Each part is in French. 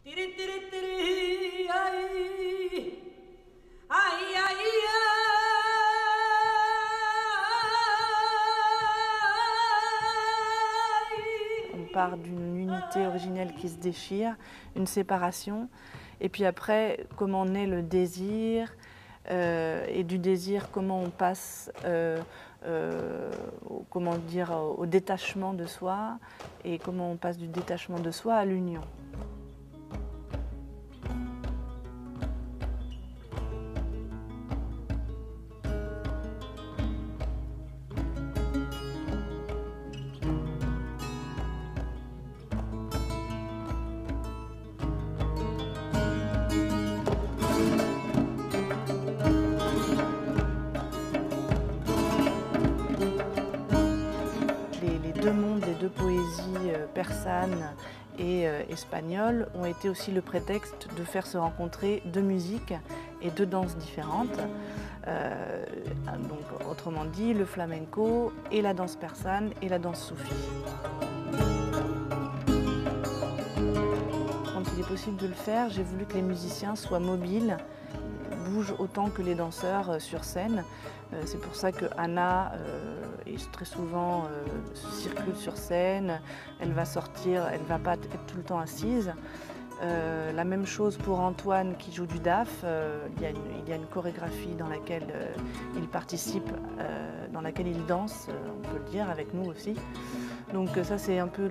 On part d'une unité originelle qui se déchire, une séparation, et puis après, comment naît le désir, et du désir, comment on passe comment dire, au détachement de soi, et comment on passe du détachement de soi à l'union. Les deux mondes, les deux poésies persanes et espagnoles ont été aussi le prétexte de faire se rencontrer deux musiques et deux danses différentes. Donc, autrement dit, le flamenco et la danse persane et la danse soufie. Quand il est possible de le faire, j'ai voulu que les musiciens soient mobiles, bougent autant que les danseurs sur scène. C'est pour ça que Anna très souvent circule sur scène, elle va sortir, elle ne va pas être tout le temps assise. La même chose pour Antoine qui joue du DAF. Il y a une chorégraphie dans laquelle il participe, dans laquelle il danse, on peut le dire, avec nous aussi. Donc ça c'est un peu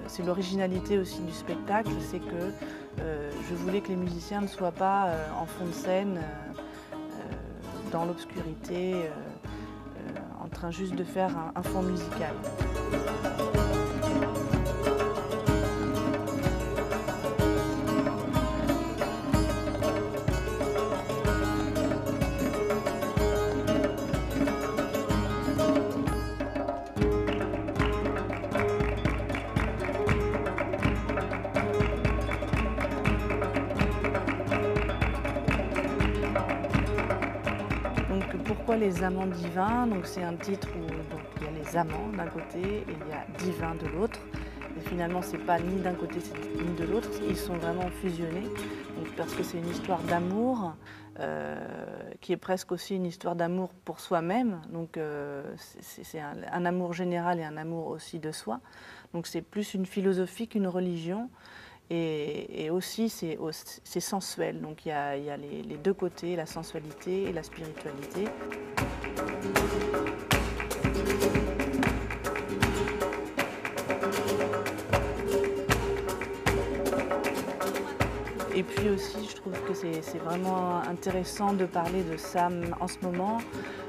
c'est l'originalité aussi du spectacle, c'est que je voulais que les musiciens ne soient pas en fond de scène, dans l'obscurité, en train juste de faire un fond musical. Pourquoi les amants divins? C'est un titre où il y a les amants d'un côté et il y a divin de l'autre. Et finalement, c'est pas ni d'un côté ni de l'autre, ils sont vraiment fusionnés. Parce que c'est une histoire d'amour qui est presque aussi une histoire d'amour pour soi-même. Donc c'est un amour général et un amour aussi de soi. Donc c'est plus une philosophie qu'une religion. Et aussi, c'est sensuel. Donc il y a les deux côtés, la sensualité et la spiritualité. Et puis aussi, je trouve que c'est vraiment intéressant de parler de Sam en ce moment,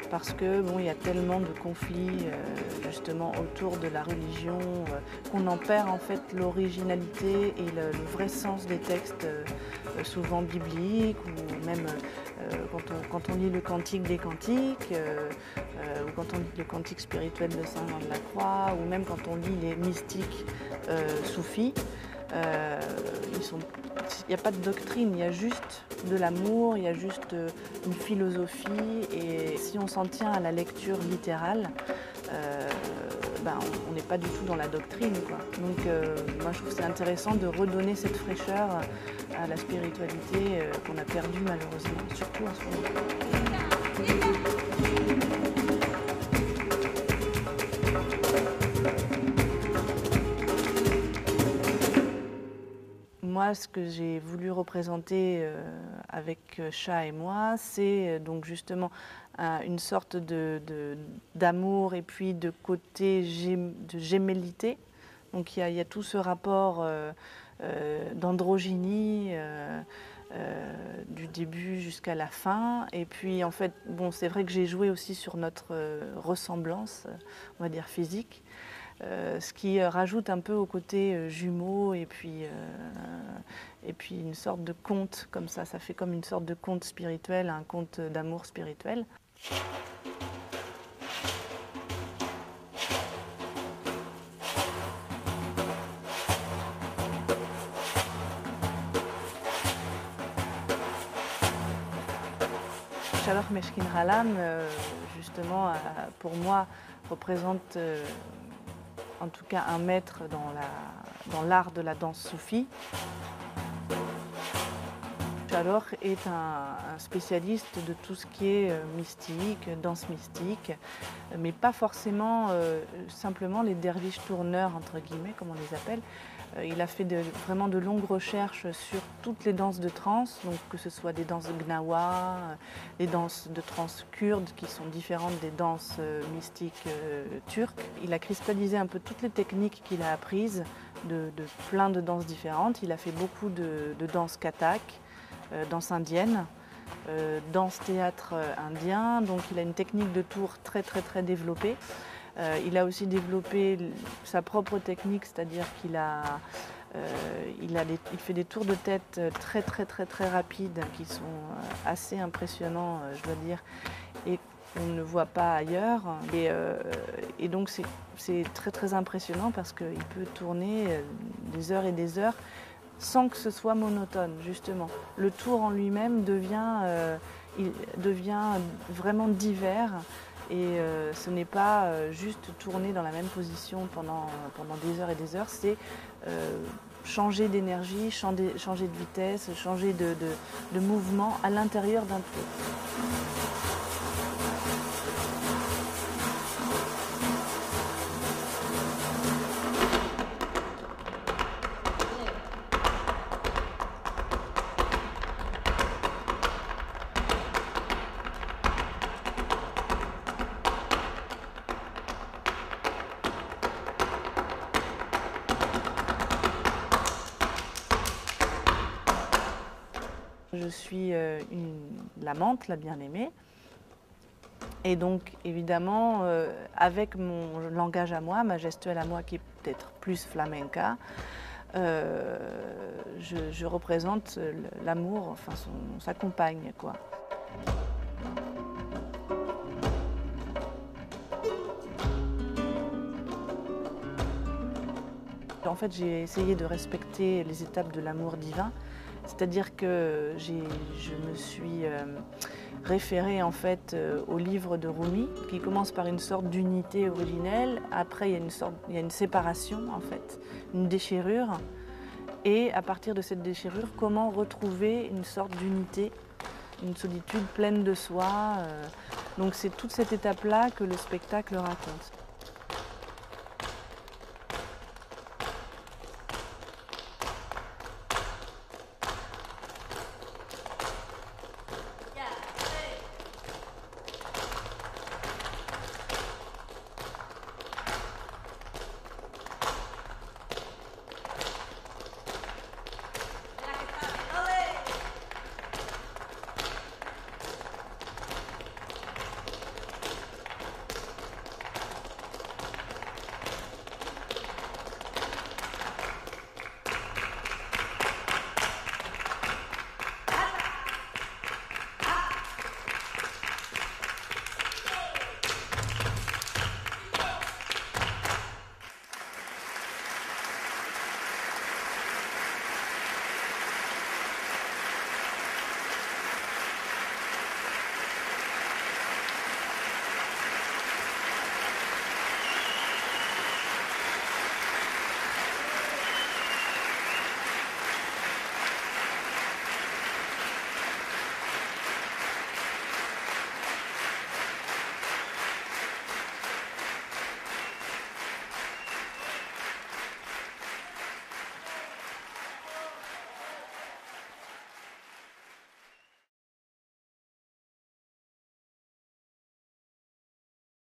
parce que il y a tellement de conflits justement autour de la religion qu'on en perd en fait l'originalité et le vrai sens des textes souvent bibliques, ou même quand on lit le Cantique des Cantiques, ou quand on lit le Cantique spirituel de Saint Jean de la Croix, ou même quand on lit les mystiques soufis. Il n'y a pas de doctrine, il y a juste de l'amour, il y a juste une philosophie, et si on s'en tient à la lecture littérale, on n'est pas du tout dans la doctrine, quoi. Donc moi je trouve que c'est intéressant de redonner cette fraîcheur à la spiritualité qu'on a perdue malheureusement, surtout en ce moment. Moi, ce que j'ai voulu représenter avec Cha et moi, c'est donc justement une sorte d'amour et puis de côté de gémellité. Donc il y a tout ce rapport d'androgynie du début jusqu'à la fin. Et puis en fait, c'est vrai que j'ai joué aussi sur notre ressemblance, on va dire physique. Ce qui rajoute un peu au côté jumeau et puis une sorte de conte comme ça fait comme une sorte de conte spirituel, un conte d'amour spirituel. Shalom Meshkin Halam, justement, pour moi, représente en tout cas un maître dans l'art de la danse soufie. alors est un spécialiste de tout ce qui est mystique, danse mystique, mais pas forcément simplement les derviches tourneurs, entre guillemets, comme on les appelle. Il a fait vraiment de longues recherches sur toutes les danses de trance, donc que ce soit des danses de gnawa, les danses de trance kurdes qui sont différentes des danses mystiques turques. Il a cristallisé un peu toutes les techniques qu'il a apprises de plein de danses différentes. Il a fait beaucoup de danse kathak, danse indienne, danse théâtre indien, donc il a une technique de tour très développée. Il a aussi développé sa propre technique, c'est-à-dire qu'il il fait des tours de tête très rapides qui sont assez impressionnants, je dois dire, et qu'on ne voit pas ailleurs. Et donc c'est très impressionnant parce qu'il peut tourner des heures et des heures sans que ce soit monotone, justement. Le tour en lui-même il devient vraiment divers. Et ce n'est pas juste tourner dans la même position pendant des heures et des heures, c'est changer d'énergie, changer de vitesse, changer de mouvement à l'intérieur d'un tour. Je suis l'amante, la bien-aimée. Et donc, évidemment, avec mon langage à moi, ma gestuelle à moi qui est peut-être plus flamenca, je représente l'amour, enfin sa compagne, quoi. En fait, j'ai essayé de respecter les étapes de l'amour divin, c'est-à-dire que je me suis référée en fait au livre de Rumi, qui commence par une sorte d'unité originelle. Après, il y a une séparation en fait, une déchirure, et à partir de cette déchirure, comment retrouver une sorte d'unité, une solitude pleine de soi. Donc c'est toute cette étape-là que le spectacle raconte.